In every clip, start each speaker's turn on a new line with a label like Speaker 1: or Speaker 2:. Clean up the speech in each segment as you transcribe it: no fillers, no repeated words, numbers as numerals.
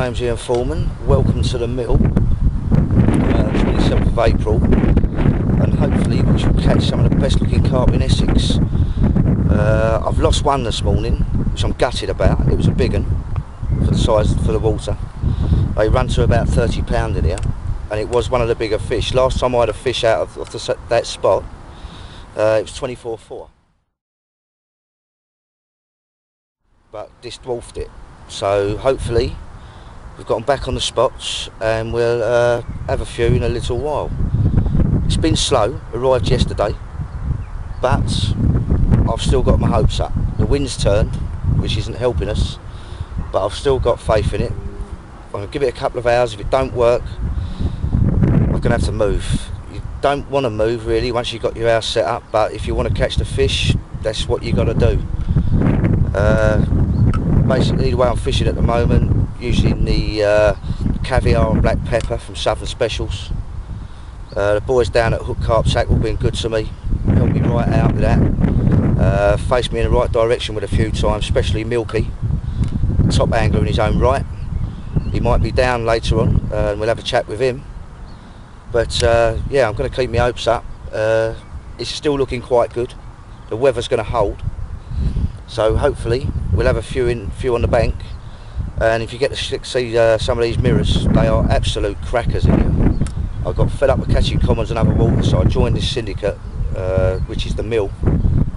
Speaker 1: my name's Ian Foremans. Welcome to the mill, 27th of April, and hopefully we shall catch some of the best looking carp in Essex. I've lost one this morning, which I'm gutted about. It was a big one for the size, for the water. They run to about 30 pound in here, and it was one of the bigger fish. Last time I had a fish out of that spot, it was 24.4. But this dwarfed it. So hopefully we've got them back on the spots, and we'll have a few in a little while. It's been slow, arrived yesterday, but I've still got my hopes up. The wind's turned, which isn't helping us, but I've still got faith in it. I'm going to give it a couple of hours. If it don't work, I'm going to have to move. You don't want to move really once you've got your house set up, but if you want to catch the fish, that's what you got to do. Basically the way I'm fishing at the moment, using the caviar and black pepper from Southern Specials. The boys down at Hook Carp.Also have been good to me, helped me right out with that, faced me in the right direction with a few times, especially Milky, top angler in his own right. He might be down later on, and we'll have a chat with him. But yeah, I'm going to keep my hopes up. It's still looking quite good. The weather's going to hold. So hopefully we'll have a few on the bank, and if you get to see some of these mirrors, they are absolute crackers in here. I got fed up with catching commons and other water, so I joined this syndicate, which is the Mill,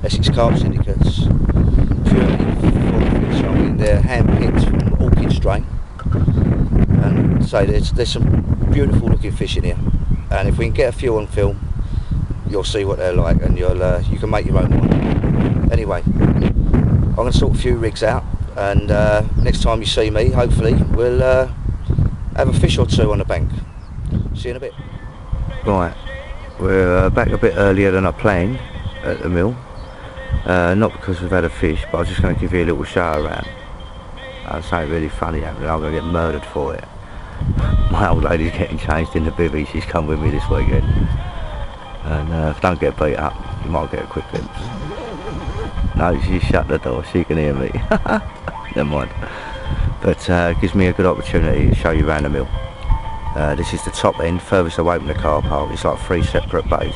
Speaker 1: Essex carp syndicates. Purely for so they're hand-picked from Orchid strain, and so there's some beautiful looking fish in here, and if we can get a few on film, you'll see what they're like, and you can make your own mind. Anyway, I'm going to sort a few rigs out, and next time you see me, hopefully we'll have a fish or two on the bank. See you in a bit. Right, we're back a bit earlier than I planned at the mill. Not because we've had a fish, but I'm just going to give you a little show around. Something really funny happening. I'm going to get murdered for it. My old lady's getting changed in the bivvy. She's come with me this weekend, and if I don't get beat up, you might get a quick glimpse. No, she shut the door, she can hear me. Never mind. But it gives me a good opportunity to show you around the mill. This is the top end, furthest away from the car park. It's like 3 separate bays.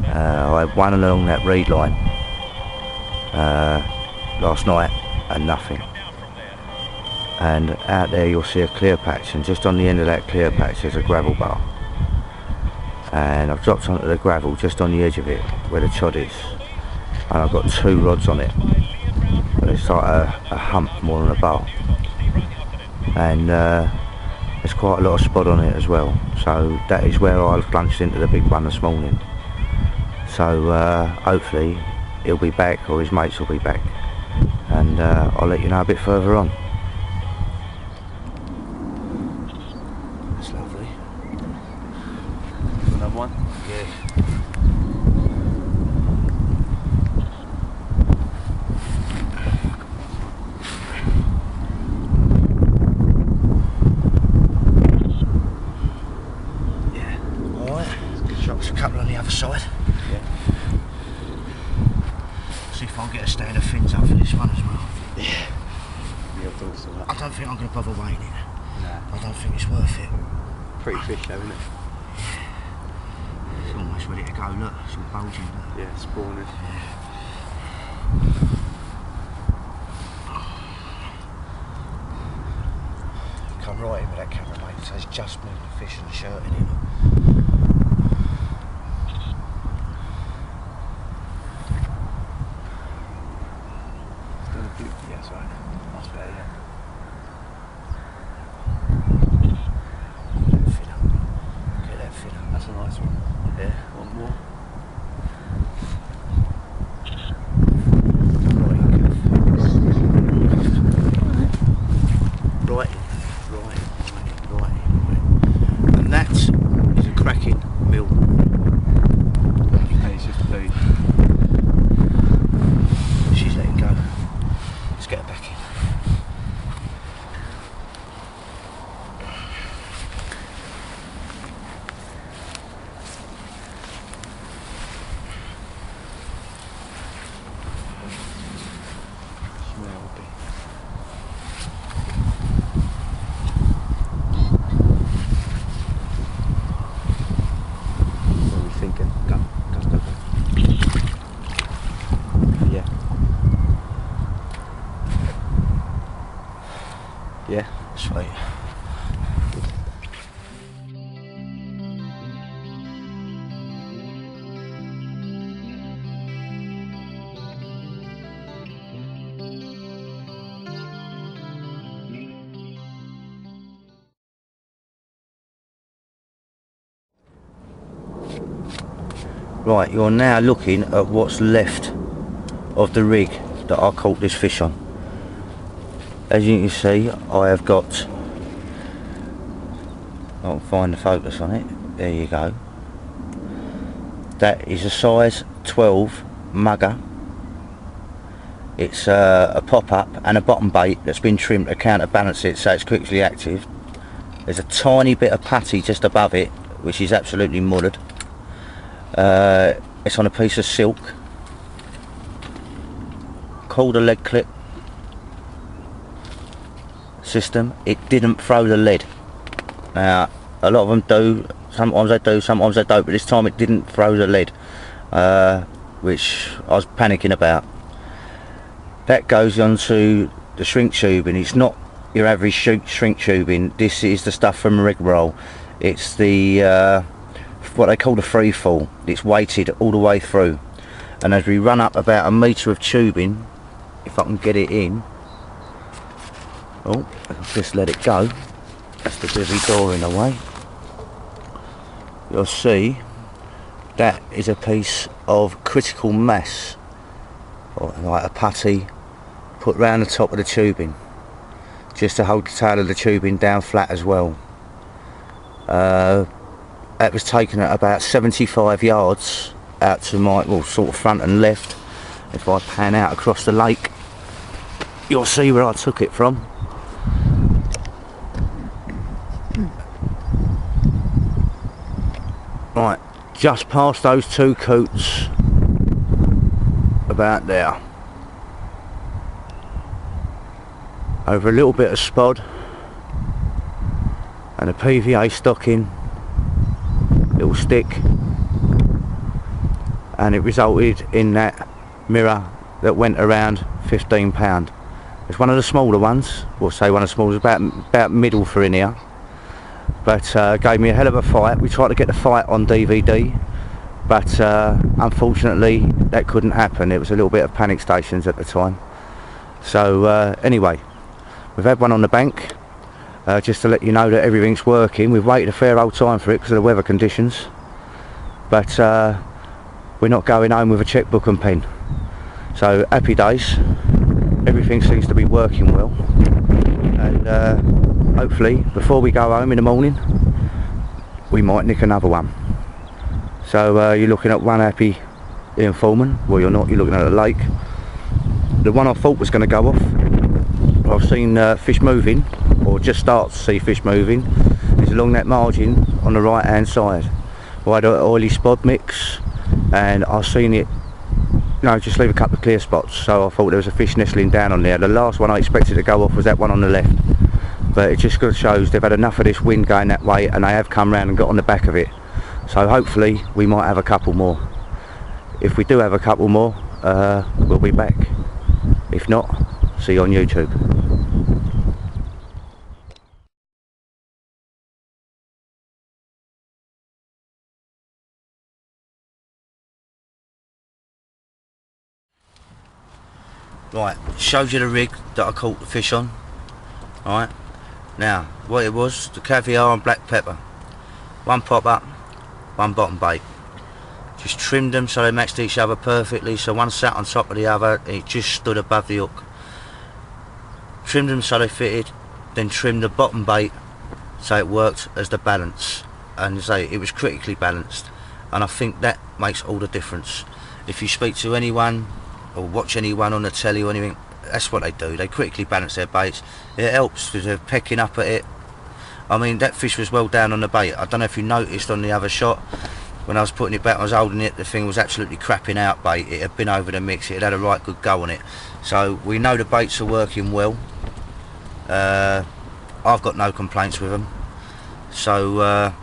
Speaker 1: I had one along that reed line last night and nothing. And out there you'll see a clear patch, and just on the end of that clear patch there's a gravel bar. And I've dropped onto the gravel just on the edge of it, where the chod is. And I've got 2 rods on it, but it's like a hump more than a bar, and there's quite a lot of spot on it as well, so that is where I plunged into the big one this morning. So hopefully he'll be back, or his mates will be back, and I'll let you know a bit further on. That's lovely.
Speaker 2: Another one?
Speaker 1: Yeah. There's a couple on the other side.
Speaker 2: Yeah.
Speaker 1: See if I can get a stand of fins up for this one as well.
Speaker 2: Yeah. Your thoughts on that?
Speaker 1: I don't think I'm going to bother weighing it.
Speaker 2: Nah.
Speaker 1: I don't think it's worth it.
Speaker 2: Pretty fish though, isn't it?
Speaker 1: It's almost ready to go, look, it's all bulging. Look.
Speaker 2: Yeah, spawning.
Speaker 1: Yeah. Come right in with that camera, mate, so it's just moving the fish and the shirt in it.
Speaker 2: Yeah, that's right. That's better, yeah.
Speaker 1: Get that fin up. Get that fin up.
Speaker 2: That's a nice one.
Speaker 1: Yeah.
Speaker 2: One more. Right.
Speaker 1: And that is a Right, you're now looking at what's left of the rig that I caught this fish on. As you can see, I have got, I'll find the focus on it, there you go. That is a size 12 mugger. It's a pop-up and a bottom bait that's been trimmed to counterbalance it so it's quickly active. There's a tiny bit of putty just above it, which is absolutely mullered. It's on a piece of silk. Called a lead clip system. It didn't throw the lead. Now, a lot of them do. Sometimes they do, sometimes they don't. But this time it didn't throw the lead, which I was panicking about. That goes onto the shrink tubing. It's not your average shrink tubing. This is the stuff from Rigmarole. It's the what they call the free fall. It's weighted all the way through, and as we run up about a metre of tubing, if I can get it in, oh, I'll just let it go, that's the divvy door in the way, you'll see that is a piece of critical mass, or like a putty, put round the top of the tubing just to hold the tail of the tubing down flat as well. That was taken at about 75 yards out to my, well, sort of front and left. If I pan out across the lake, you'll see where I took it from. Right, just past those two coots, about there. Over a little bit of spod and a PVA stocking, little stick, and it resulted in that mirror that went around £15. It's one of the smaller ones, we'll say one of the smallest, about middle for in here, but gave me a hell of a fight. We tried to get the fight on DVD, but unfortunately that couldn't happen. It was a little bit of panic stations at the time. So anyway, we've had one on the bank. Just to let you know that everything's working. We've waited a fair old time for it because of the weather conditions, but we're not going home with a checkbook and pen. So happy days. Everything seems to be working well, and hopefully before we go home in the morning we might nick another one. So you're looking at one happy Ian Foremans. Well, you're not, you're looking at a lake. The one I thought was going to go off, I've seen fish moving, or just start to see fish moving, is along that margin on the right hand side. I had an oily spod mix and I've seen it, you know, just leave a couple of clear spots, so I thought there was a fish nestling down on there. The last one I expected to go off was that one on the left, but it just shows they've had enough of this wind going that way and they have come round and got on the back of it. So hopefully we might have a couple more. If we do have a couple more, we'll be back. If not, see you on YouTube. Right, shows you the rig that I caught the fish on. Alright, now what it was, the caviar and black pepper, one pop up, one bottom bait. Just trimmed them so they matched each other perfectly, so one sat on top of the other and it just stood above the hook. Trimmed them so they fitted, then trimmed the bottom bait so it worked as the balance, and say it was critically balanced, and I think that makes all the difference. If you speak to anyone or watch anyone on the telly or anything, that's what they do. They critically balance their baits. It helps because they're pecking up at it. I mean, that fish was well down on the bait. I don't know if you noticed on the other shot, when I was putting it back, I was holding it, the thing was absolutely crapping out bait. It had been over the mix, it had a right good go on it. So we know the baits are working well. I've got no complaints with them. So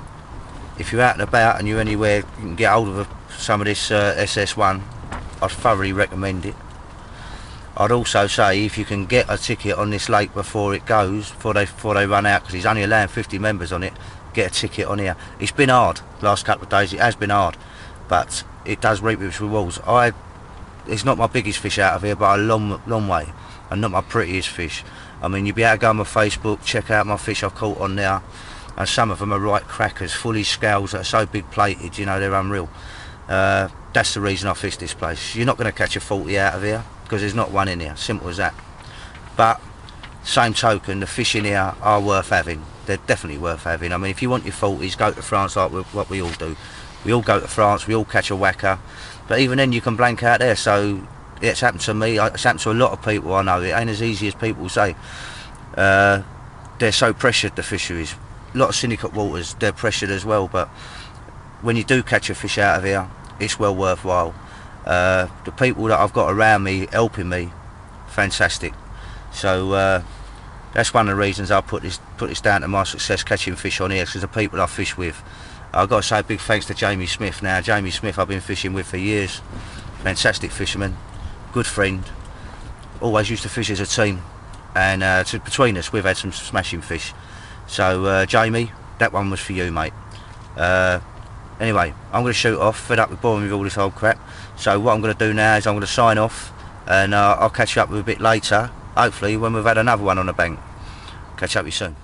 Speaker 1: if you're out and about and you're anywhere, you can get hold of some of this SS1. I'd thoroughly recommend it. I'd also say if you can get a ticket on this lake before it goes, before they run out, because he's only allowing 50 members on it, get a ticket on here. It's been hard last couple of days, it has been hard, but it does reap its rewards. It's not my biggest fish out of here by a long way, and not my prettiest fish. I mean, you'll be able to go on my Facebook, check out my fish I've caught on there, and some of them are right crackers, fully scales that are so big plated, you know, they're unreal. That's the reason I fish this place. You're not going to catch a 40 out of here because there's not one in here, simple as that. But same token, the fish in here are worth having. They're definitely worth having. I mean, if you want your 40s, go to France like what we all do. We all go to France, we all catch a whacker, but even then you can blank out there. So it's happened to me, it's happened to a lot of people I know. It ain't as easy as people say. They're so pressured, the fisheries. A lot of syndicate waters, they're pressured as well, but when you do catch a fish out of here, it's well worthwhile. The people that I've got around me helping me, fantastic. So that's one of the reasons I put this down to my success catching fish on here, because the people I fish with. I've got to say big thanks to Jamie Smith now. Jamie Smith I've been fishing with for years. Fantastic fisherman, good friend. Always used to fish as a team, and between us we've had some smashing fish. So Jamie, that one was for you, mate. Anyway, I'm going to shoot off, fed up with boring with all this old crap. So what I'm going to do now is I'm going to sign off, and I'll catch you up with a bit later, hopefully when we've had another one on the bank. Catch up with you soon.